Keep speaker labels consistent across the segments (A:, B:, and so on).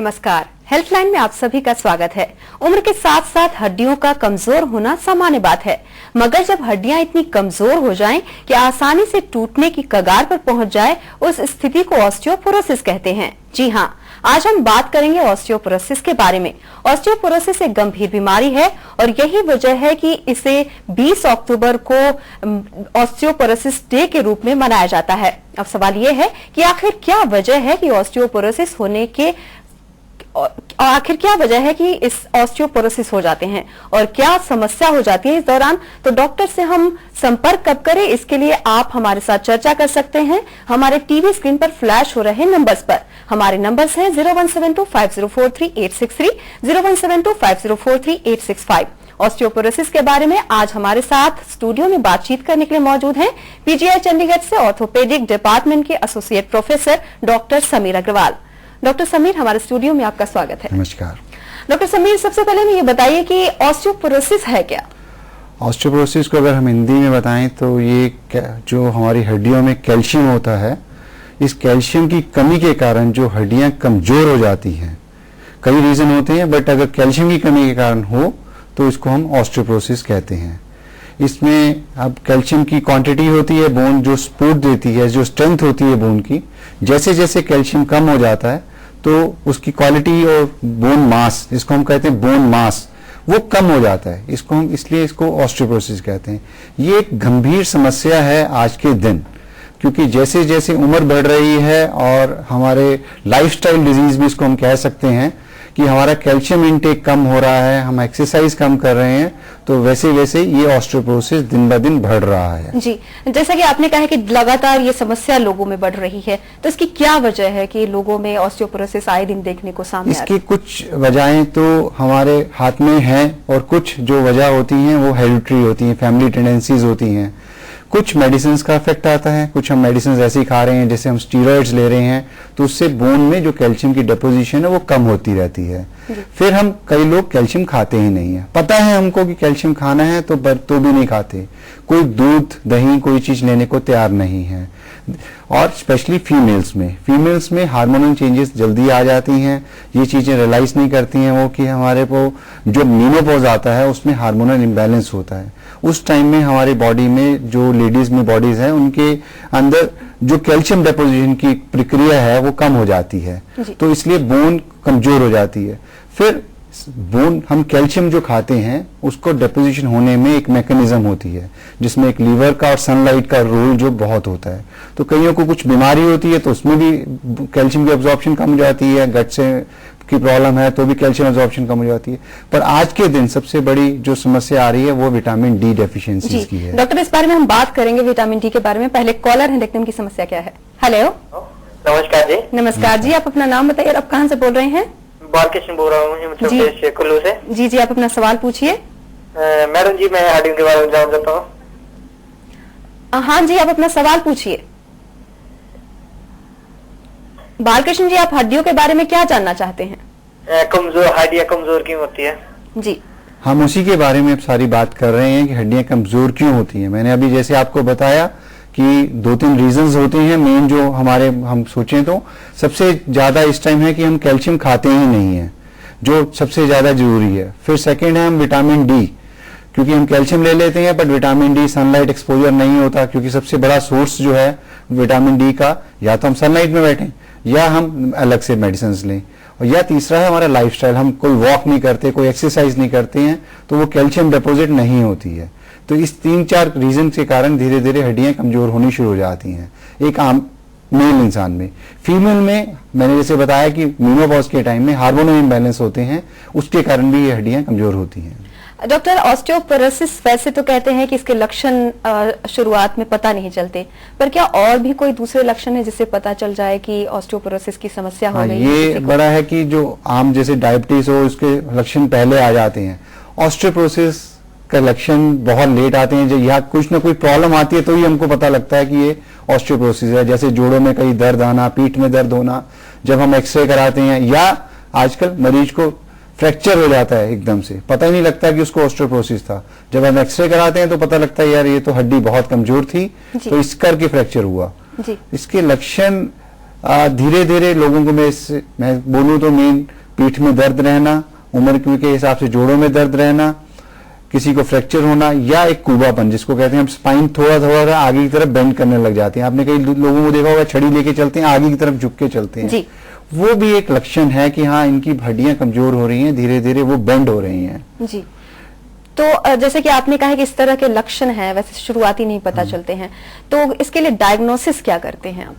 A: नमस्कार। हेल्थलाइन में आप सभी का स्वागत है। उम्र के साथ साथ हड्डियों का कमजोर होना सामान्य बात है, मगर जब हड्डियां इतनी कमजोर हो जाएं कि आसानी से टूटने की कगार पर पहुंच जाए, उस स्थिति को ऑस्टियोपोरोसिस कहते हैं। जी हाँ, आज हम बात करेंगे ऑस्टियोपोरोसिस के बारे में। ऑस्टियोपोरोसिस एक गंभीर बीमारी है और यही वजह है कि इसे 20 अक्टूबर को ऑस्टियोपोरोसिस डे के रूप में मनाया जाता है। अब सवाल ये है कि आखिर क्या वजह है कि ऑस्टियोपोरोसिस इस ऑस्टियोपोरोसिस हो जाते हैं और क्या समस्या हो जाती है इस दौरान। तो डॉक्टर से हम संपर्क कब करें, इसके लिए आप हमारे साथ चर्चा कर सकते हैं हमारे टीवी स्क्रीन पर फ्लैश हो रहे नंबर्स पर। हमारे नंबर्स हैं 01725043863, 01725043865। ऑस्टियोपोरोसिस के बारे में आज हमारे साथ स्टूडियो में बातचीत करने के लिए मौजूद हैं पीजीआई चंडीगढ़ से ऑर्थोपेडिक डिपार्टमेंट के associate professor doctor Sameer Agarwal. Doctor Sameer, हमारे स्टूडियो में आपका स्वागत है।
B: नमस्कार
A: डॉक्टर समीर, सबसे पहले हमें ये बताइए कि ऑस्टियोपोरोसिस है क्या?
B: ऑस्टियोपोरोसिस को अगर हम हिंदी में बताएं तो ये जो हमारी हड्डियों में कैल्शियम होता है, इस कैल्शियम की कमी के कारण जो हड्डियां कमजोर हो जाती हैं। कई रीजन होते हैं, बट अगर कैल्शियम की कमी के कारण हो तो इसको हम ऑस्टियोपोरोसिस कहते हैं। इसमें अब कैल्शियम की क्वांटिटी होती है, बोन जो सपोर्ट देती है, जो स्ट्रेंथ होती है बोन की, जैसे जैसे कैल्शियम कम हो जाता है तो उसकी क्वालिटी और बोन मास, जिसको हम कहते हैं बोन मास, वो कम हो जाता है। इसलिए इसको ऑस्टियोपोरोसिस कहते हैं। ये एक गंभीर समस्या है आज के दिन, क्योंकि जैसे जैसे उम्र बढ़ रही है और हमारे लाइफस्टाइल डिजीज भी इसको हम कह सकते हैं कि हमारा कैल्शियम इनटेक कम हो रहा है, हम एक्सरसाइज कम कर रहे हैं, तो वैसे वैसे ये ऑस्टियोपोरोसिस दिन ब दिन बढ़ रहा है।
A: जी, जैसा कि आपने कहा कि लगातार ये समस्या लोगों में बढ़ रही है, तो इसकी क्या वजह है कि लोगों में ऑस्टियोपोरोसिस आए दिन देखने को सामने आ रही है?
B: इसकी कुछ वजहें तो हमारे हाथ में हैं और कुछ जो वजह होती हैं वो हेरिडिटरी होती हैं, फैमिली टेंडेंसीज होती हैं। कुछ मेडिसिन का इफेक्ट आता है, कुछ हम मेडिसिन ऐसे ही खा रहे हैं, जैसे हम स्टीरॉइड्स ले रहे हैं, तो उससे बोन में जो कैल्शियम की डिपोजिशन है वो कम होती रहती है। फिर हम कई लोग कैल्शियम खाते ही नहीं है, पता है हमको कि कैल्शियम खाना है तो भी नहीं खाते। कोई दूध दही कोई चीज लेने को तैयार नहीं है। और स्पेशली फीमेल्स में हार्मोनल चेंजेस जल्दी आ जाती हैं। ये चीजें रियलाइज नहीं करती हैं वो कि हमारे को जो मेनोपॉज आता है उसमें हार्मोनल इम्बैलेंस होता है। उस टाइम में हमारी बॉडी में जो लेडीज में बॉडीज है उनके अंदर जो कैल्शियम डिपोजिशन की प्रक्रिया है वो कम हो जाती है, तो इसलिए बोन कमजोर हो जाती है। फिर बोन, हम कैल्शियम जो खाते हैं उसको डिपोजिशन होने में एक मैकेनिज्म होती है जिसमें एक लीवर का और सनलाइट का रोल जो बहुत होता है। तो कईयों को कुछ बीमारी होती है तो उसमें भी कैल्शियम की एब्जॉर्प्शन कम हो जाती है, गट से की प्रॉब्लम है तो भी कैल्शियम एब्जॉर्प्शन कम हो जाती है। पर आज के दिन सबसे बड़ी जो समस्या आ रही है वो विटामिन डी डेफिशिएंसी की है।
A: डॉक्टर, इस बारे में हम बात करेंगे विटामिन डी के बारे में। पहले कॉलर है, देखते हैं उनकी समस्या क्या है। हेलो,
C: नमस्कार जी।
A: नमस्कार जी, आप अपना नाम बताइए और आप कहाँ से बोल रहे हैं?
C: बालकृष्ण बोल रहा हूँ हिमाचल प्रदेश कुल्लू से।
A: जी जी, आप अपना सवाल पूछिए।
C: मैडम जी, मैं हड्डियों के बारे में जानना चाहता हूँ।
A: हाँ जी, आप अपना सवाल पूछिए। बालकृष्ण जी, आप हड्डियों के बारे में क्या जानना चाहते हैं?
C: हड्डियाँ कमजोर क्यों होती है?
A: जी,
B: हम उसी के बारे में अब सारी बात कर रहे हैं कि हड्डियां कमजोर क्यों होती हैं। मैंने अभी जैसे आपको बताया कि 2-3 रीजंस होते हैं मेन, जो हम सोचें तो सबसे ज्यादा इस टाइम है कि हम कैल्शियम खाते ही नहीं है, जो सबसे ज्यादा जरूरी है। फिर सेकंड है हम विटामिन डी, क्योंकि हम कैल्शियम ले लेते हैं but vitamin D sunlight exposure नहीं होता, क्योंकि सबसे बड़ा सोर्स जो है विटामिन डी का, या तो हम सनलाइट में बैठे या हम अलग से मेडिसिन लें। और या तीसरा है हमारा लाइफस्टाइल, हम कोई वॉक नहीं करते, कोई एक्सरसाइज नहीं करते हैं, तो वो कैल्शियम डिपोजिट नहीं होती है। तो इस 3-4 रीजन के कारण धीरे धीरे हड्डियां कमजोर होनी शुरू हो जाती हैं एक आम मेल इंसान में। फीमेल में मैंने जैसे बताया कि मेनोपॉज के टाइम में हार्मोनल इम्बैलेंस होते हैं, उसके कारण भी ये हड्डियां कमजोर होती हैं।
A: डॉक्टर, ऑस्टियोपोरोसिस वैसे तो कहते हैं कि इसके लक्षण शुरुआत में पता नहीं चलते, पर क्या और भी कोई दूसरे लक्षण है जिससे पता चल जाए कि ऑस्टियोपोरोसिस की समस्या हो गई है?
B: ये बड़ा है कि जो आम जैसे डायबिटीज हो उसके लक्षण पहले आ जाते हैं। ऑस्टियोपोरोसिस का लक्षण बहुत लेट आते हैं, या कुछ ना कोई प्रॉब्लम आती है तो ही हमको पता लगता है कि ये ऑस्टियोपोरोसिस है। जैसे जोड़ों में कहीं दर्द आना, पीठ में दर्द होना, जब हम एक्सरे कराते हैं, या आजकल मरीज को फ्रैक्चर हो जाता है एकदम से, पता ही नहीं लगता कि उसको ऑस्टियोपोरोसिस था। जब हम एक्सरे कराते हैं तो पता लगता है यार ये तो हड्डी बहुत कमजोर थी, तो इस करके फ्रैक्चर हुआ। इसके लक्षण धीरे धीरे लोगों को मैं बोलूँ तो मेन पीठ में दर्द रहना, उम्र के हिसाब से जोड़ों में दर्द रहना, किसी को फ्रैक्चर होना, या एक कुबापन जिसको कहते हैं हम स्पाइन थोड़ा थोड़ा आगे की तरफ बेंड करने लग जाते हैं। आपने कई लोगों को देखा होगा छड़ी लेके चलते हैं, आगे की तरफ झुक के चलते हैं
A: जी।
B: वो भी एक लक्षण है कि हाँ इनकी हड्डियां कमजोर हो रही हैं, धीरे धीरे वो बेंड हो रही हैं।
A: जी। तो जैसे कि आपने कहा कि इस तरह के लक्षण हैं, वैसे शुरुआती नहीं पता चलते हैं, तो इसके लिए डायग्नोसिस क्या करते हैं आप?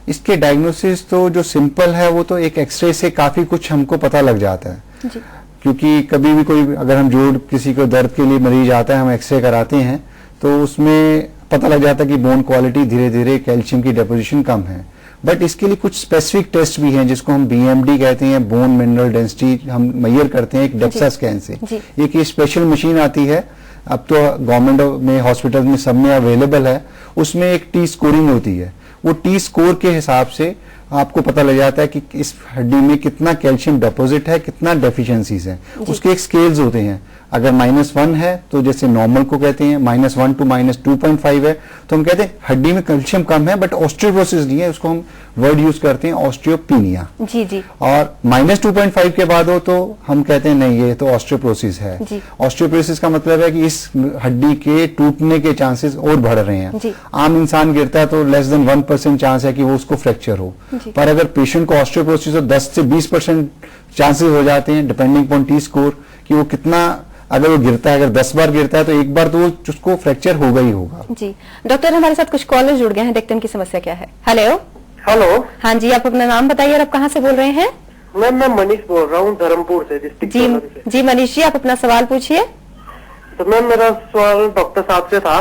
B: इसके डायग्नोसिस तो जो सिंपल है वो तो एक एक्सरे से काफी कुछ हमको पता लग जाता है।
A: जी।
B: क्योंकि कभी भी कोई अगर हम जोड़ किसी को दर्द के लिए मरीज आता है, हम एक्सरे कराते हैं तो उसमें पता लग जाता है कि बोन क्वालिटी धीरे धीरे कैल्शियम की डिपोजिशन कम है। बट इसके लिए कुछ स्पेसिफिक टेस्ट भी हैं जिसको हम BMD कहते हैं, बोन मिनरल डेंसिटी हम मेजर करते हैं एक डेक्सा स्कैन से। एक ये स्पेशल मशीन आती है, अब तो गवर्नमेंट में हॉस्पिटल में सब में अवेलेबल है। उसमें एक T स्कोरिंग होती है, वो T स्कोर के हिसाब से आपको पता लग जाता है कि इस हड्डी में कितना कैल्शियम डिपॉजिट है, कितना डेफिशिएंसीज है। उसके एक स्केल्स होते हैं, अगर -1 है तो जैसे नॉर्मल को कहते हैं, -1 to -2.5 है तो हम कहते हैं हड्डी में कैल्शियम कम है, बट ऑस्टियोपोरोसिस नहीं है, उसको हम वर्ड यूज करते हैं ऑस्टियोपिनिया।
A: जी जी।
B: और -2.5 के बाद हो तो हम कहते हैं नहीं ये तो ऑस्टियोपोरोसिस है। ऑस्टियोपोरोसिस का मतलब है कि इस हड्डी के टूटने के चांसेस और बढ़ रहे हैं। आम इंसान गिरता है तो लेस देन 1% चांस है कि वो उसको फ्रैक्चर हो, पर अगर पेशेंट को ऑस्टियोपोरोसिस हो 10 से 20% चांसेस हो जाते हैं डिपेंडिंग अपॉन T स्कोर कि वो कितना, अगर वो गिरता है, अगर 10 बार गिरता है तो एक बार तो उसको फ्रैक्चर होगा ही होगा।
A: जी। डॉक्टर हमारे साथ कुछ कॉलर जुड़ गए हैं, देखते हैं उनकी समस्या क्या है। हेलो।
C: हेलो।
A: हाँ जी, आप अपना नाम बताइए और आप कहाँ से बोल रहे हैं?
C: मैम मैं मनीष बोल रहा हूँ धर्मपुर से, डिस्ट्रिक्ट से।
A: जी मनीष जी, आप अपना सवाल पूछिए।
C: तो मैम मेरा सवाल डॉक्टर साहब से था।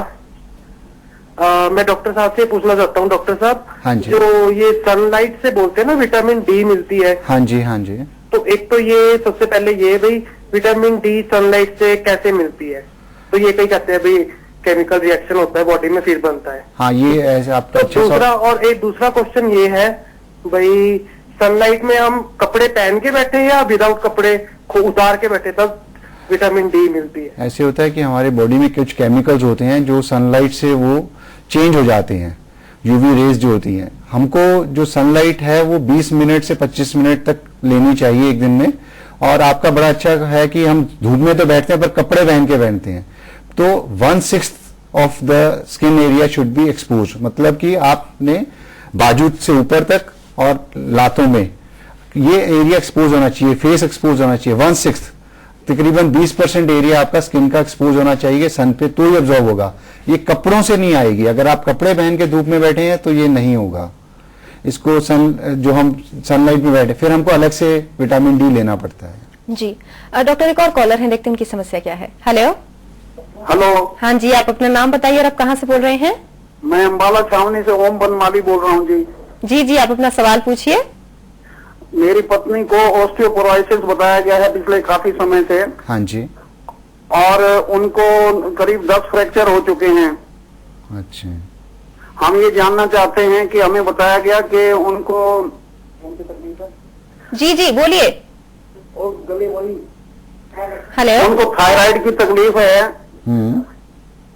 C: मैं डॉक्टर साहब से पूछना चाहता हूँ, डॉक्टर साहब
B: हाँ जी।
C: जो ये सनलाइट से बोलते हैं ना विटामिन D मिलती है।
B: हाँ जी हाँ जी।
C: तो एक तो ये सबसे पहले ये भाई विटामिन D सनलाइट से कैसे मिलती है? तो ये कई कहते हैं भाई केमिकल रिएक्शन होता है बॉडी में फिर बनता है।
B: हाँ ये ऐसे आपका
C: तो दूसरा और एक दूसरा क्वेश्चन ये है भाई सनलाइट में हम कपड़े पहन के बैठे या विदाउट कपड़े उतार के बैठे तब विटामिन D मिलती है?
B: ऐसे होता है कि हमारे बॉडी में कुछ केमिकल्स होते हैं जो सनलाइट से वो चेंज हो जाते हैं, यूवी रेज जो होती हैं। हमको जो सनलाइट है वो 20 मिनट से 25 मिनट तक लेनी चाहिए एक दिन में। और आपका बड़ा अच्छा है कि हम धूप में तो बैठते हैं पर कपड़े पहन के बैठते हैं, तो 1/6 of the skin area should be expose, मतलब कि आपने बाजू से ऊपर तक और लातों में ये एरिया एक्सपोज होना चाहिए, फेस एक्सपोज होना चाहिए। 1/6 तकरीबन 20% एरिया आपका स्किन का एक्सपोज होना चाहिए सन पे, तो ही ऑब्जॉर्व होगा। ये कपड़ों से नहीं आएगी, अगर आप कपड़े पहन के धूप में बैठे हैं तो ये नहीं होगा। इसको जो हम सनलाइट में बैठे फिर हमको अलग से विटामिन D लेना पड़ता है।
A: जी। डॉक्टर एक और कॉलर है, देखते हैं उनकी समस्या क्या है। हेलो।
C: हेलो।
A: हाँ जी, आप अपना नाम बताइए और आप कहाँ से बोल रहे हैं?
C: मैं अम्बाला छावनी से ओम बनमाली बोल रहा हूँ जी।
A: जी जी, आप अपना सवाल पूछिए।
C: मेरी पत्नी को ऑस्टियोपोरोसिस बताया गया है पिछले काफी समय से।
B: हाँ जी।
C: और उनको करीब 10 फ्रैक्चर हो चुके हैं।
B: अच्छा।
C: हम ये जानना चाहते हैं कि हमें बताया गया कि उनको
A: जी जी बोलिए। हेलो।
C: उनको थायराइड की तकलीफ है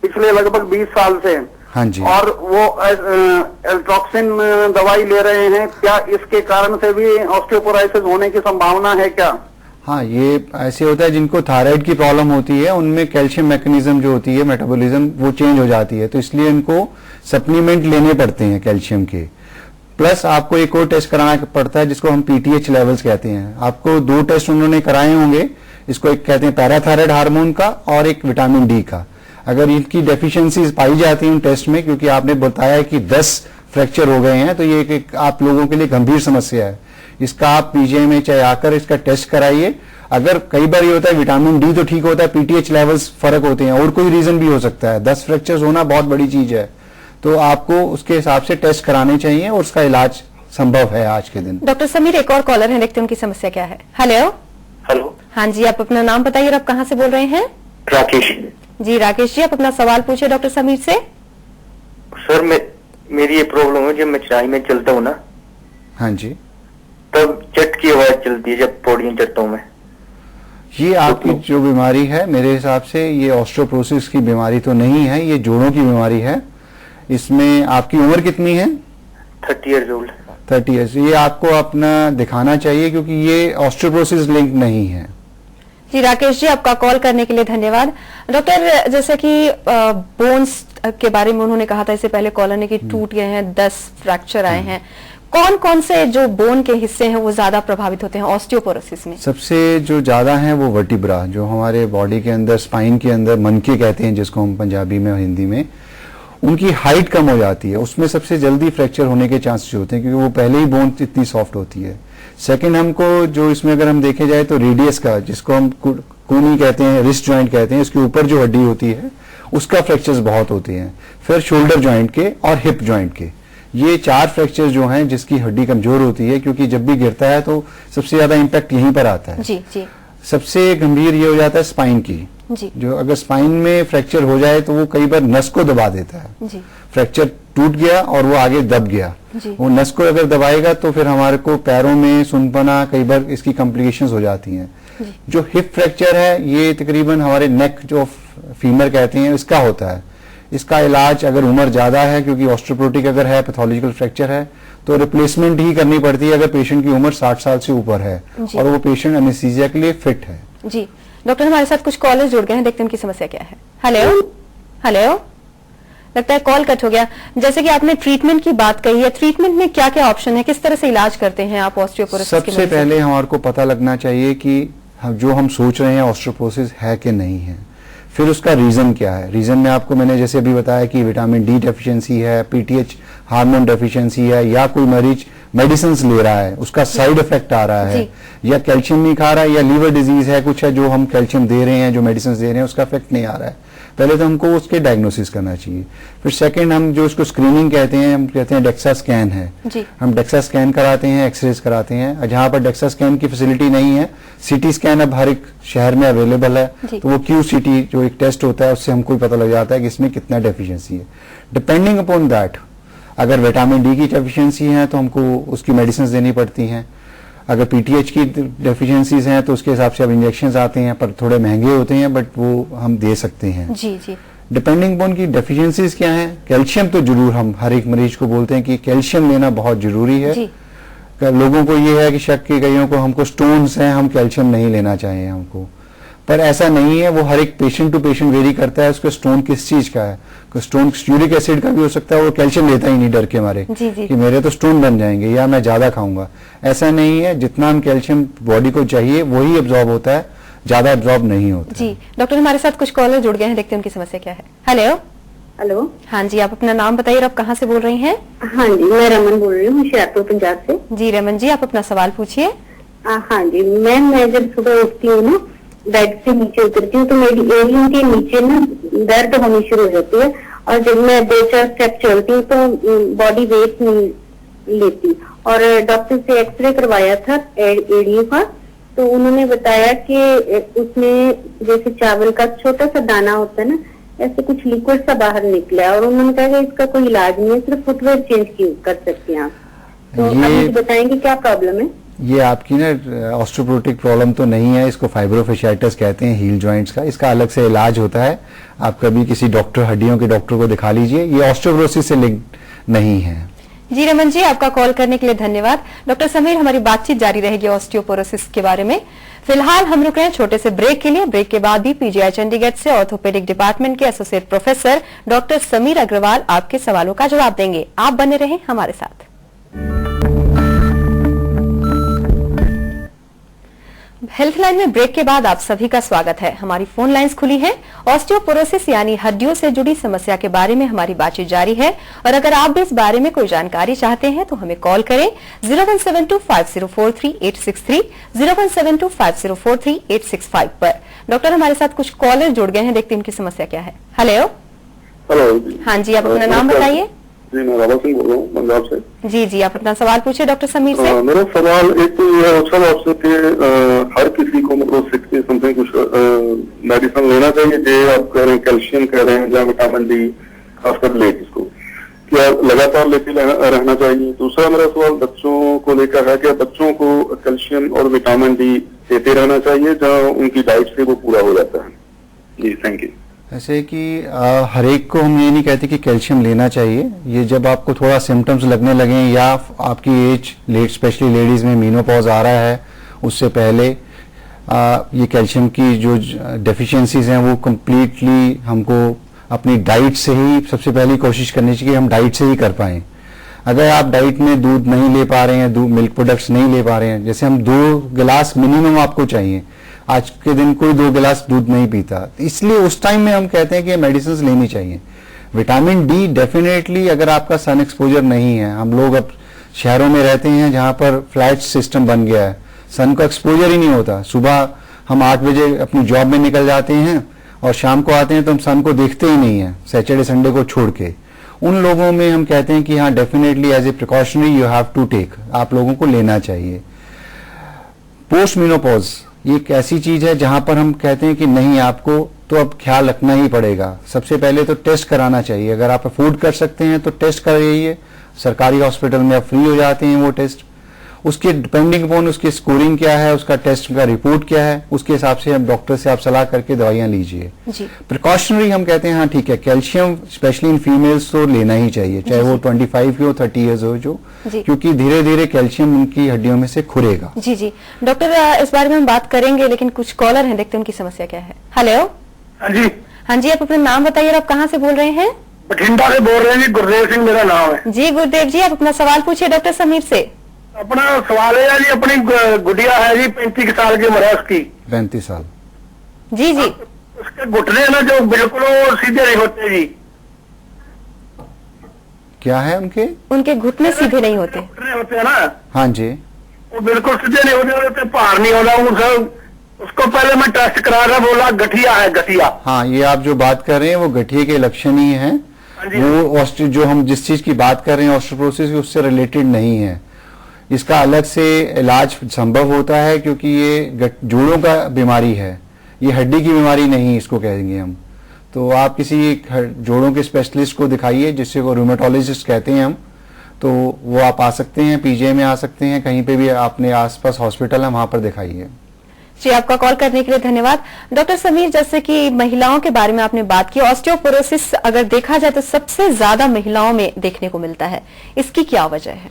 C: पिछले लगभग 20 साल से।
B: हाँ जी।
C: और वो एल्ट्रॉक्सिन दवाई ले रहे हैं, क्या इसके कारण से भी ऑस्टियोपोरोसिस होने की संभावना है क्या?
B: हाँ, ये ऐसे होता है जिनको थायराइड की प्रॉब्लम होती है उनमें कैल्शियम मैकेनिज्म जो होती है मेटाबॉलिज्म वो चेंज हो जाती है, तो इसलिए इनको सप्लीमेंट लेने पड़ते हैं कैल्शियम के। प्लस आपको एक और टेस्ट कराना पड़ता है जिसको हम PTH लेवल्स कहते हैं। आपको 2 टेस्ट उन्होंने कराए होंगे, इसको एक कहते हैं पैराथायराइड हार्मोन का और एक विटामिन D का। अगर इनकी डेफिशिएंसीज पाई जाती हैं उन टेस्ट में, क्योंकि आपने बताया कि 10 फ्रैक्चर हो गए हैं, तो ये एक आप लोगों के लिए गंभीर समस्या है। इसका आप PGI में चाहे आकर इसका टेस्ट कराइए। अगर कई बार ये होता है विटामिन D तो ठीक होता है, PTH लेवल्स फर्क होते हैं और कोई रीजन भी हो सकता है। 10 फ्रैक्चर्स होना बहुत बड़ी चीज है, तो आपको उसके हिसाब से टेस्ट कराने चाहिए और उसका इलाज संभव है आज के दिन।
A: डॉक्टर समीर एक और कॉलर है, देखते हैं उनकी समस्या क्या है। हेलो।
C: हेलो।
A: हाँ जी, आप अपना नाम बताइए और आप कहाँ से बोल रहे हैं?
C: राकेश।
A: जी राकेश जी, आप अपना सवाल पूछिए डॉक्टर समीर से।
C: सर मेरी ये प्रॉब्लम है, जब मैं चढ़ाई में चलता हूँ ना,
B: हाँ जी,
C: तब चट की आवाज चलती है जब पौड़ियां चढ़ता हूँ मैं।
B: ये आपकी जो बीमारी है मेरे हिसाब से ये ऑस्टियोपोरोसिस की बीमारी तो नहीं है, ये जोड़ों की बीमारी है। इसमें आपकी उम्र कितनी है?
C: 30 ईयर्स ओल्ड।
B: 30 ईयर्स, ये आपको अपना दिखाना चाहिए क्योंकि ये ऑस्टियोपोरोसिस लिंक नहीं है।
A: जी राकेश जी, आपका कॉल करने के लिए धन्यवाद। डॉक्टर, जैसे कि बोन्स के बारे में उन्होंने कहा था इससे पहले कॉलर ने कि टूट गए हैं, 10 फ्रैक्चर आए हैं, कौन कौन से जो बोन के हिस्से हैं वो ज्यादा प्रभावित होते हैं ऑस्टियोपोरोसिस में?
B: सबसे जो ज्यादा है वो वर्टिब्रा, जो हमारे बॉडी के अंदर स्पाइन के अंदर मनके कहते हैं जिसको हम पंजाबी में और हिंदी में, उनकी हाइट कम हो जाती है, उसमें सबसे जल्दी फ्रैक्चर होने के चांसेस होते हैं क्योंकि वो पहले ही बोन इतनी सॉफ्ट होती है। सेकंड, हमको जो इसमें अगर हम देखे जाए तो रेडियस का, जिसको हम कूनी कहते हैं, रिस्ट जॉइंट कहते हैं, इसके ऊपर जो हड्डी होती है उसका फ्रैक्चर्स बहुत होते हैं। फिर शोल्डर जॉइंट के और हिप जॉइंट के, ये 4 फ्रैक्चर जो हैं जिसकी हड्डी कमजोर होती है क्योंकि जब भी गिरता है तो सबसे ज्यादा इंपैक्ट यहीं पर आता है।
A: जी जी।
B: सबसे गंभीर ये हो जाता है स्पाइन की, जो अगर स्पाइन में फ्रैक्चर हो जाए तो वो कई बार नस को दबा देता है।
A: जी।
B: फ्रैक्चर टूट गया और वो आगे दब गया, वो नस को अगर दबाएगा तो फिर हमारे को पैरों में सुनपना, कई बार इसकी कॉम्प्लिकेशंस हो जाती हैं। जो हिप फ्रैक्चर है ये तकरीबन हमारे नेक जो फीमर कहते हैं इसका होता है। इसका इलाज अगर उम्र ज्यादा है, क्योंकि ऑस्टियोपोरोटिक अगर है, पैथोलॉजिकल फ्रैक्चर है, तो रिप्लेसमेंट ही करनी पड़ती है अगर पेशेंट की उम्र 60 साल से ऊपर है और वो पेशेंट एनेस्थीसिया के लिए फिट है।
A: जी डॉक्टर, हमारे साथ कुछ कॉलर्स जुड़ गए हैं, देखते हैं उनकी समस्या क्या है। हेलो हेलो, लगता है कॉल कट हो गया। जैसे कि आपने ट्रीटमेंट की बात कही है, ट्रीटमेंट में क्या क्या ऑप्शन है, किस तरह से इलाज करते हैं आप ऑस्टियोपोरोसिस?
B: सबसे पहले हमारे को पता लगना चाहिए कि जो हम सोच रहे हैं ऑस्टियोपोरोसिस है कि नहीं है, फिर उसका रीजन क्या है। रीजन में आपको मैंने जैसे अभी बताया कि विटामिन डी डेफिशिएंसी है, पीटीएच हार्मोन डेफिशिएंसी है, या कोई मरीज मेडिसिन ले रहा है उसका साइड इफेक्ट आ रहा है, या कैल्शियम नहीं खा रहा है, या लीवर डिजीज है कुछ है जो हम कैल्शियम दे रहे हैं, जो मेडिसिन दे रहे हैं उसका इफेक्ट नहीं आ रहा है। पहले तो हमको उसके डायग्नोसिस करना चाहिए। फिर सेकंड, हम जो उसको स्क्रीनिंग कहते हैं, हम कहते हैं डेक्सा स्कैन है, हम डेक्सा स्कैन कराते हैं, एक्सरेज कराते हैं। जहां पर डेक्सा स्कैन की फैसिलिटी नहीं है, सीटी स्कैन अब हर एक शहर में अवेलेबल है, तो वो QCT जो एक टेस्ट होता है उससे हमको पता लग जाता है कि इसमें कितना डेफिशिएंसी है। डिपेंडिंग अपॉन दैट, अगर विटामिन डी की डेफिशिएंसी है तो हमको उसकी मेडिसिन देनी पड़ती हैं। अगर पीटीएच की डेफिशिएंसीज हैं तो उसके हिसाब से अब इंजेक्शन आते हैं, पर थोड़े महंगे होते हैं, बट वो हम दे सकते हैं।
A: जी जी।
B: डिपेंडिंग अपॉन की डेफिशिएंसीज क्या हैं। कैल्शियम तो जरूर हम हर एक मरीज को बोलते हैं कि कैल्शियम लेना बहुत जरूरी है। लोगों को ये है कि शक की कईयों को हमको स्टोन्स हैं, हम कैल्शियम नहीं लेना चाहिए हमको, पर ऐसा नहीं है। वो हर एक पेशेंट टू पेशेंट वेरी करता है उसका स्टोन किस चीज का है। स्टोन यूरिक एसिड का भी हो सकता है, वो कैल्शियम लेता ही नहीं डर के मारे कि मेरे तो स्टोन बन जाएंगे या मैं ज्यादा खाऊंगा। ऐसा नहीं है, जितना हम कैल्शियम बॉडी को चाहिए वही एब्जॉर्ब होता है, ज्यादा एब्जॉर्ब नहीं होता।
A: जी डॉक्टर, हमारे साथ कुछ कॉलर जुड़ गए हैं, देखते हैं उनकी समस्या क्या है। Hello
D: hello.
A: हाँ जी, आप अपना नाम बताइए और आप कहाँ से बोल रही हैं?
D: हाँ जी, मैं रमन बोल रही हूँ होशियारपुर पंजाब से।
A: जी रमन जी, आप अपना सवाल पूछिए।
D: हाँ जी मैम, मैं जब सुबह उठती हूँ ना, बेड से नीचे उतरती हूँ तो मेरी एरियन के नीचे ना दर्द होनी शुरू हो जाती है, और जब मैं 2-4 स्टेप चलती हूँ तो बॉडी वेट नहीं लेती। और डॉक्टर से एक्सरे करवाया था एड़ियों का, तो उन्होंने बताया कि उसमें जैसे चावल का छोटा सा दाना होता है ना, ऐसे कुछ लिक्विड सा बाहर निकला, और उन्होंने कहा कि इसका कोई इलाज नहीं है, सिर्फ फुटवेयर चेंज कर सकते हैं आप। तो आप मुझे बताएंगे क्या प्रॉब्लम है?
B: ये आपकी ना ऑस्टियोपोरोटिक प्रॉब्लम तो नहीं है, इसको फाइब्रोफाइटिस कहते हैं, हील जॉइंट्स का। इसका अलग से इलाज होता है, आप कभी किसी डॉक्टर, हड्डियों के डॉक्टर को दिखा लीजिए। ये ऑस्टियोपोरोसिस से लिंक नहीं है।
A: जी रमन जी, आपका कॉल करने के लिए धन्यवाद। डॉक्टर समीर, हमारी बातचीत जारी रहेगी ऑस्टियोपोरोसिस के बारे में। फिलहाल हम रुक रहे हैं छोटे से ब्रेक के लिए। ब्रेक के बाद भी पीजीआई चंडीगढ़ से ऑर्थोपेडिक डिपार्टमेंट के associate professor doctor Sameer Agarwal आपके सवालों का जवाब देंगे। आप बने रहें हमारे साथ। हेल्थ लाइन में ब्रेक के बाद आप सभी का स्वागत है। हमारी फोन लाइंस खुली हैं। ऑस्टियोपोरोसिस यानी हड्डियों से जुड़ी समस्या के बारे में हमारी बातचीत जारी है, और अगर आप भी इस बारे में कोई जानकारी चाहते हैं तो हमें कॉल करें 01725043863, 01725043865 पर। डॉक्टर, हमारे साथ कुछ कॉलर जुड़ गए हैं, देखते हैं उनकी समस्या क्या है। Hello
E: hello.
A: हाँ जी, आप अपना नाम बताइए।
E: जी, मैं रावत सिंह बोल रहा हूँ पंजाब से।
A: जी जी, आप अपना सवाल पूछिए डॉक्टर समीर से।
E: मेरा सवाल एक तो ये है सर आपसे कि हर किसी को मतलब 60 समथिंग कुछ मेडिसिन लेना चाहिए, जो आप कह रहे हैं कैल्शियम कह रहे हैं या विटामिन डी, खासकर लेडीज को, क्या लगातार लेते रहना चाहिए? दूसरा मेरा सवाल बच्चों को लेकर है कि बच्चों को कैल्शियम और विटामिन डी देते रहना चाहिए जहाँ उनकी डाइट से वो पूरा हो जाता है? जी थैंक यू।
B: ऐसे कि हर एक को हम ये नहीं कहते कि कैल्शियम लेना चाहिए। ये जब आपको थोड़ा सिम्टम्स लगने लगे या आपकी एज लेट, स्पेशली लेडीज में मीनोपॉज आ रहा है, उससे पहले ये कैल्शियम की जो डेफिशिएंसीज हैं वो कंप्लीटली हमको अपनी डाइट से ही सबसे पहली कोशिश करनी चाहिए कि हम डाइट से ही कर पाएं। अगर आप डाइट में दूध नहीं ले पा रहे हैं, मिल्क प्रोडक्ट्स नहीं ले पा रहे हैं, जैसे हम 2 गिलास मिनिमम आपको चाहिए, आज के दिन कोई 2 गिलास दूध नहीं पीता, इसलिए उस टाइम में हम कहते हैं कि मेडिसिन लेनी चाहिए। विटामिन डी डेफिनेटली, अगर आपका सन एक्सपोजर नहीं है, हम लोग अब शहरों में रहते हैं जहां पर फ्लैट सिस्टम बन गया है, सन का एक्सपोजर ही नहीं होता। सुबह हम 8 बजे अपनी जॉब में निकल जाते हैं और शाम को आते हैं तो हम सन को देखते ही नहीं है, सैटरडे संडे को छोड़ के। उन लोगों में हम कहते हैं कि हाँ, definitely as a precautionary you have to take, आप लोगों को लेना चाहिए। पोस्ट मीनोपॉज ये एक ऐसी चीज है जहां पर हम कहते हैं कि नहीं, आपको तो अब ख्याल रखना ही पड़ेगा। सबसे पहले तो टेस्ट कराना चाहिए, अगर आप अफोर्ड कर सकते हैं तो टेस्ट कराइए। सरकारी हॉस्पिटल में अब फ्री हो जाते हैं वो टेस्ट। उसके डिपेंडिंग अपॉन उसकी स्कोरिंग क्या है, उसका टेस्ट का रिपोर्ट क्या है, उसके हिसाब से हम डॉक्टर से आप सलाह करके दवाइयां लीजिए। प्रिकॉशनरी हम कहते हैं हाँ ठीक है, कैल्शियम स्पेशली इन फीमेल्स तो लेना ही चाहिए, चाहे वो 25 की हो, 30 ईयर्स हो जो, क्योंकि धीरे धीरे कैल्शियम उनकी हड्डियों में से खुरेगा।
A: जी जी डॉक्टर, इस बारे में हम बात करेंगे, लेकिन कुछ कॉलर हैं, देखते हैं उनकी समस्या क्या है। हेलो। हाँ जी, आप अपना नाम बताइए और आप कहाँ से बोल रहे हैं?
C: बठिंडा से बोल रहे हैं जी, गुरदेव सिंह मेरा नाम है
A: जी। गुरदेव जी, आप अपना सवाल पूछिए डॉक्टर समीर से।
C: अपना सवाल है जी, अपनी गुड़िया है जी, 35 साल की उम्र है उसकी।
B: 35 साल।
A: जी जी।
C: उसके घुटने ना जो बिल्कुल वो सीधे नहीं होते जी।
B: क्या है
A: उनके घुटने सीधे नहीं होते?
C: घुटने होते हैं ना।
B: हाँ जी।
C: वो बिल्कुल सीधे नहीं होते, उनसे भार नहीं होता। उसको पहले मैं टेस्ट करा रहा, बोला गठिया है, गठिया।
B: हाँ, ये आप जो बात कर रहे हैं वो गठिए के लक्षण ही हैं। वो जो हम जिस चीज की बात कर रहे हैं ऑस्टियोपोरोसिस, उससे रिलेटेड नहीं है। इसका अलग से इलाज संभव होता है, क्योंकि ये जोड़ों का बीमारी है, ये हड्डी की बीमारी नहीं इसको कहेंगे हम। तो आप किसी जोड़ों के स्पेशलिस्ट को दिखाइए, जिससे वो रूमेटोलॉजिस्ट कहते हैं हम, तो वो आप आ सकते हैं, पीजीआई में आ सकते हैं, कहीं पे भी आपने आसपास हॉस्पिटल है वहां पर दिखाइए।
A: जी, आपका कॉल करने के लिए धन्यवाद। डॉक्टर समीर, जैसे कि महिलाओं के बारे में आपने बात की, ऑस्टियोपोरोसिस अगर देखा जाए तो सबसे ज्यादा महिलाओं में देखने को मिलता है, इसकी क्या वजह है?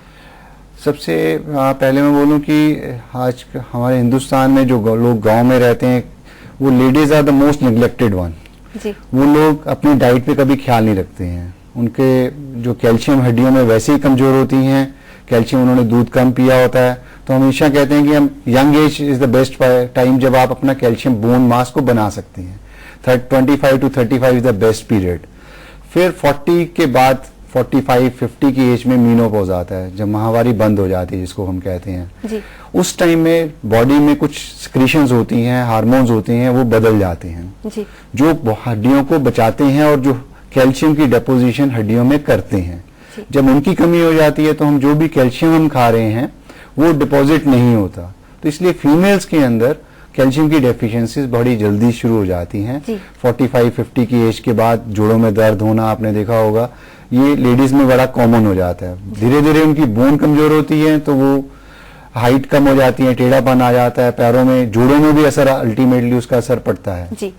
B: सबसे पहले मैं बोलूं कि आज हमारे हिंदुस्तान में जो लोग गांव में रहते हैं, वो ladies are the most neglected one. वो लोग अपनी डाइट पे कभी ख्याल नहीं रखते हैं। उनके जो कैल्शियम हड्डियों में वैसे ही कमजोर होती हैं, कैल्शियम उन्होंने दूध कम पिया होता है, तो हमेशा कहते हैं कि हम young age is the best time जब आप अपना कैल्शियम बोन मास को बना सकते हैं। 25 to 35 is the best period. फिर 40 के बाद 45-50 की एज में मीनोपॉज आता है, जब माहवारी बंद हो जाती है, जिसको हम कहते हैं। उस टाइम में बॉडी में कुछ सिक्रीशंस होती हैं, हार्मोन्स होते हैं, वो बदल जाते हैं जो हड्डियों को बचाते हैं और जो कैल्शियम की डिपोजिशन हड्डियों में करते हैं। जब उनकी कमी हो जाती है तो हम जो भी कैल्शियम हम खा रहे हैं वो डिपॉजिट नहीं होता। तो इसलिए फीमेल्स के अंदर कैल्शियम की डेफिशिएंसीज बड़ी जल्दी शुरू हो जाती हैं। 45-50 की एज के बाद जोड़ों में दर्द होना आपने देखा होगा, ये लेडीज में बड़ा कॉमन हो जाता है। धीरे धीरे उनकी बोन कमजोर होती है तो वो हाइट कम हो जाती है, टेढ़ापन आ जाता है, पैरों में, जोड़ों में भी असर, अल्टीमेटली उसका असर पड़ता है।
A: जी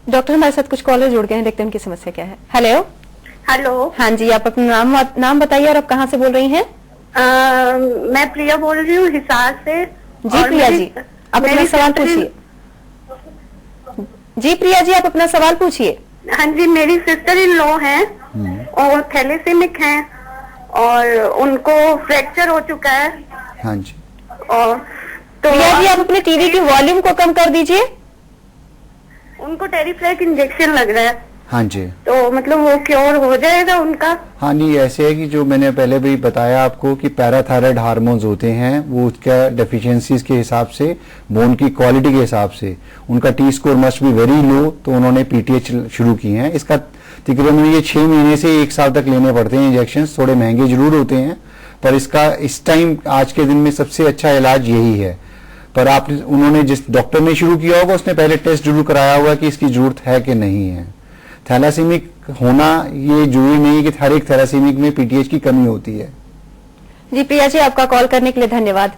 A: डॉक्टर, हमारे साथ कुछ कॉलर जुड़ गए हैं, देखते हैं उनकी समस्या क्या है। हेलो।
D: हेलो।
A: हाँ जी, आप अपना नाम बताइए और आप कहाँ से बोल रही हैं?
D: मैं प्रिया बोल रही हूँ, हिसार से।
A: जी प्रिया जी, आप अपना सवाल पूछिए। जी प्रिया जी, आप अपना सवाल पूछिए।
D: हाँ जी, मेरी सिस्टर इन लॉ है और थैलेसेमिक हैं और उनको फ्रैक्चर हो चुका है।
B: हाँ जी।
D: और तो
A: प्रिया जी, आप अपने टीवी की वॉल्यूम को कम कर दीजिए।
D: उनको टेरिफ्लैक इंजेक्शन लग रहा है।
B: हाँ जी।
D: तो मतलब वो क्योर हो जाएगा उनका?
B: हाँ नहीं, ऐसे है कि जो मैंने पहले भी बताया आपको कि पैराथायराइड हार्मोन्स होते हैं, वो उसका डेफिशिएंसीज के हिसाब से, बोन की क्वालिटी के हिसाब से उनका T score must be very low, तो उन्होंने पीटीएच शुरू की है। इसका तकरीबन ये 6 महीने से 1 साल तक लेने पड़ते हैं इंजेक्शन, थोड़े महंगे जरूर होते हैं, पर इसका इस टाइम आज के दिन में सबसे अच्छा इलाज यही है। पर उन्होंने जिस डॉक्टर ने शुरू किया होगा उसने पहले टेस्ट जरूर कराया होगा कि इसकी जरूरत है कि नहीं है। थैलासीमिक होना ये जरूरी नहीं है कि हर एक थैलासीमिक में पीटीएच की कमी होती है।
A: जी प्रिया जी, आपका कॉल करने के लिए धन्यवाद।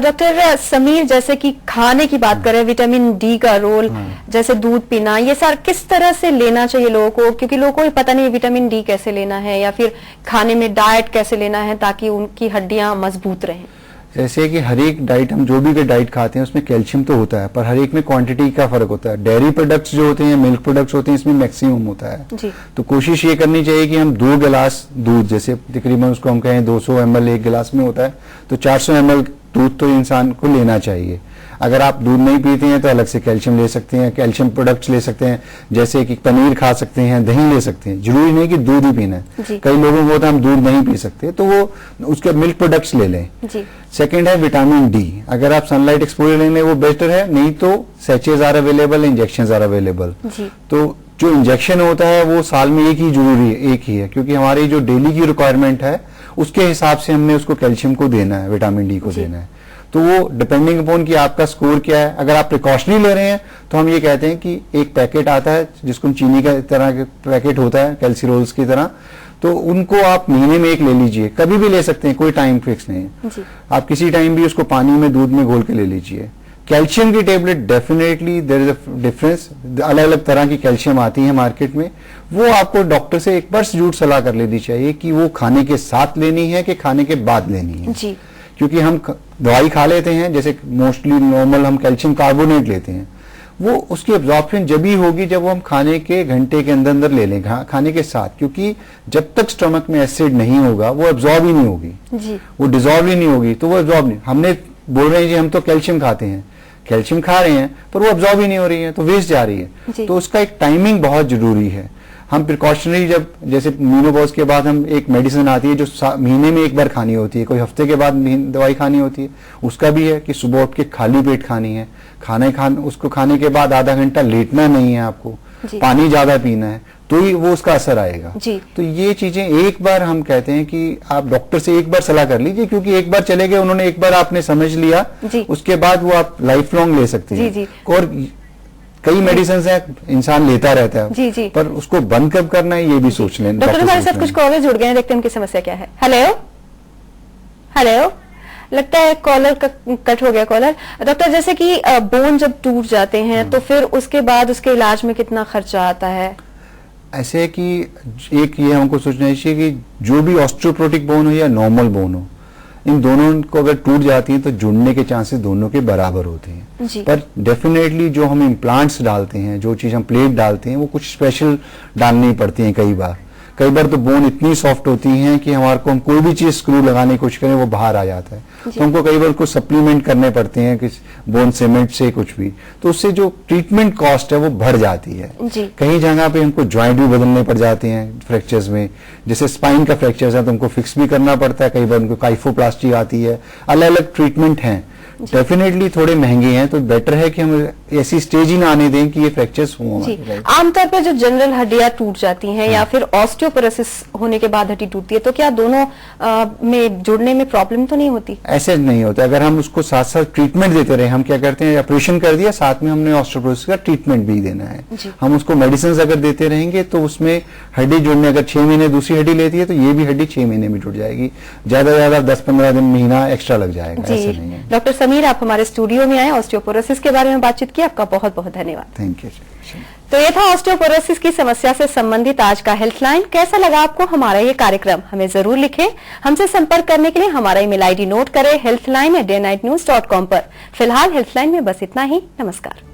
A: डॉक्टर समीर, जैसे कि खाने की बात करें, विटामिन डी का रोल, जैसे दूध पीना, ये सारा किस तरह से लेना चाहिए लोगों को, क्योंकि लोगों को पता नहीं विटामिन डी कैसे लेना है या फिर खाने में डाइट कैसे लेना है ताकि उनकी हड्डियां मजबूत रहें।
B: जैसे कि हर एक डाइट, हम जो भी डाइट खाते हैं उसमें कैल्शियम तो होता है, पर हर एक में क्वांटिटी का फर्क होता है। डेयरी प्रोडक्ट्स जो होते हैं, मिल्क प्रोडक्ट्स होते हैं, इसमें मैक्सिमम होता है
A: जी।
B: तो कोशिश ये करनी चाहिए कि हम 2 गिलास दूध, जैसे तकरीबन उसको हम कहें 200 ml एक गिलास में होता है, तो 400 ml दूध तो इंसान को लेना चाहिए। अगर आप दूध नहीं पीते हैं तो अलग से कैल्शियम ले सकते हैं, कैल्शियम प्रोडक्ट्स ले सकते हैं, जैसे कि पनीर खा सकते हैं, दही ले सकते हैं। जरूरी नहीं कि दूध ही पीना है, कई लोगों को होता है हम दूध नहीं पी सकते, तो वो उसके मिल्क प्रोडक्ट्स ले लें। सेकेंड है विटामिन डी, अगर आप सनलाइट एक्सपोजर लेंगे वो बेटर है, नहीं तो सैचेज are available, injection are available. तो जो इंजेक्शन होता है वो साल में एक ही जरूरी है, एक ही है, क्योंकि हमारी जो डेली की रिक्वायरमेंट है उसके हिसाब से हमने उसको कैल्शियम को देना है, विटामिन डी को देना है। तो वो डिपेंडिंग अपॉन कि आपका स्कोर क्या है। अगर आप प्रिकॉशनरी ले रहे हैं तो हम ये कहते हैं कि एक पैकेट आता है जिसको चीनी का तरह के पैकेट होता है, कैल्सीरोल्स की तरह, तो उनको आप महीने में एक ले लीजिए, कभी भी ले सकते हैं, कोई टाइम फिक्स नहीं है। आप किसी टाइम भी उसको पानी में दूध में घोल के ले लीजिए। कैल्शियम की tablet definitely there is a difference, अलग अलग तरह की कैल्शियम आती है मार्केट में, वो आपको डॉक्टर से एक बार जरूर सलाह कर लेनी चाहिए कि वो खाने के साथ लेनी है कि खाने के बाद लेनी है
A: जी।
B: क्योंकि हम दवाई खा लेते हैं, जैसे मोस्टली नॉर्मल हम कैल्शियम कार्बोनेट लेते हैं, वो उसकी एब्जॉर्प्शन जब ही होगी जब वो हम खाने के घंटे के अंदर अंदर ले लें, खाने के साथ, क्योंकि जब तक स्टमक में एसिड नहीं होगा वो एब्जॉर्ब ही नहीं होगी जी। वो डिजॉल्व ही नहीं होगी, तो वो एब्जॉर्ब नहीं, हमने बोल रहे हैं जी हम तो कैल्शियम खाते हैं, कैल्शियम खा रहे हैं पर वो एब्जॉर्ब ही नहीं हो रही है, तो वेस्ट जा रही है। तो उसका एक टाइमिंग बहुत जरूरी है। हम प्रिकॉशनरी जब, जैसे मीनोपॉज के बाद हम एक मेडिसिन आती है जो महीने में एक बार खानी होती है, कोई हफ्ते के बाद दवाई खानी होती है, उसका भी है कि सुबह उठ के खाली पेट खानी है, उसको खाने के बाद आधा घंटा लेटना नहीं है आपको, पानी ज्यादा पीना है, तो ही वो उसका असर आएगा। तो ये चीजें एक बार हम कहते हैं कि आप डॉक्टर से एक बार सलाह कर लीजिए, क्योंकि एक बार चले गए, उन्होंने एक बार आपने समझ लिया, उसके बाद वो आप लाइफ लॉन्ग ले सकते हैं। और कई मेडिसिन है इंसान लेता रहता है जी। पर उसको बंद कब करना है ये भी सोच लें।
A: डॉक्टर हमारे साथ कुछ कॉलर जुड़ गए हैं, देखते हैं उनकी समस्या क्या है। हेलो, लगता है कॉलर कट हो गया कॉलर। डॉक्टर, जैसे कि बोन जब टूट जाते हैं तो फिर उसके बाद उसके इलाज में कितना खर्चा आता है?
B: ऐसे है कि एक ये हमको सोचना चाहिए कि जो भी ऑस्टियोपोरोटिक बोन हो या नॉर्मल बोन हो, इन दोनों को अगर टूट जाती है तो जुड़ने के चांसेस दोनों के बराबर होते हैं। पर डेफिनेटली जो हम इम्प्लांट्स डालते हैं, जो चीज हम प्लेट डालते हैं, वो कुछ स्पेशल डालनी पड़ती है। कई बार तो बोन इतनी सॉफ्ट होती है कि हमारे को हम कोई भी चीज स्क्रू लगाने की कोशिश करें वो बाहर आ जाता है, तो हमको कई बार कुछ सप्लीमेंट करने पड़ते हैं, किस बोन सीमेंट से कुछ भी, तो उससे जो ट्रीटमेंट कॉस्ट है वो बढ़ जाती है। कहीं जगह पे हमको ज्वाइंट भी बदलने पड़ जाते हैं फ्रैक्चर्स में, जैसे स्पाइन का फ्रैक्चर है तो हमको फिक्स भी करना पड़ता है, कई बार उनको काइफोप्लास्टी आती है, अलग अलग ट्रीटमेंट हैं। डेफिनेटली थोड़े महंगे हैं, तो बेटर है कि हम ऐसी स्टेज ही ना आने दें कि ये फ्रैक्चर्स हों।
A: आमतौर पर जो जनरल हड्डियां टूट जाती हैं या फिर ऑस्टियोपोरोसिस होने के बाद हड्डी टूटती है, तो क्या दोनों में जुड़ने में प्रॉब्लम तो नहीं होती?
B: ऐसे नहीं होता, अगर हम उसको साथ साथ ट्रीटमेंट देते रहे। हम क्या करते हैं, ऑपरेशन कर दिया, साथ में हमने ऑस्टियोपोरोसिस का ट्रीटमेंट भी देना है। हम उसको मेडिसिन अगर देते रहेंगे तो उसमें हड्डी जुड़ने, अगर 6 महीने दूसरी हड्डी लेती है तो ये भी हड्डी 6 महीने में जुड़ जाएगी, ज्यादा से ज्यादा 10-15 दिन, महीना एक्स्ट्रा लग जाएगा। ऐसा नहीं है।
A: डॉक्टर समीर, आप हमारे स्टूडियो में आए, ऑस्टियोपोरोसिस के बारे में बातचीत की, आपका बहुत बहुत धन्यवाद।
B: Thank you.
A: तो ये था ऑस्टियोपोरोसिस की समस्या से संबंधित आज का हेल्थलाइन। कैसा लगा आपको हमारा ये कार्यक्रम? हमें जरूर लिखें। हमसे संपर्क करने के लिए हमारा ईमेल आईडी नोट करें, healthline@dayandnightnews.com पर। फिलहाल हेल्थलाइन में बस इतना ही। नमस्कार।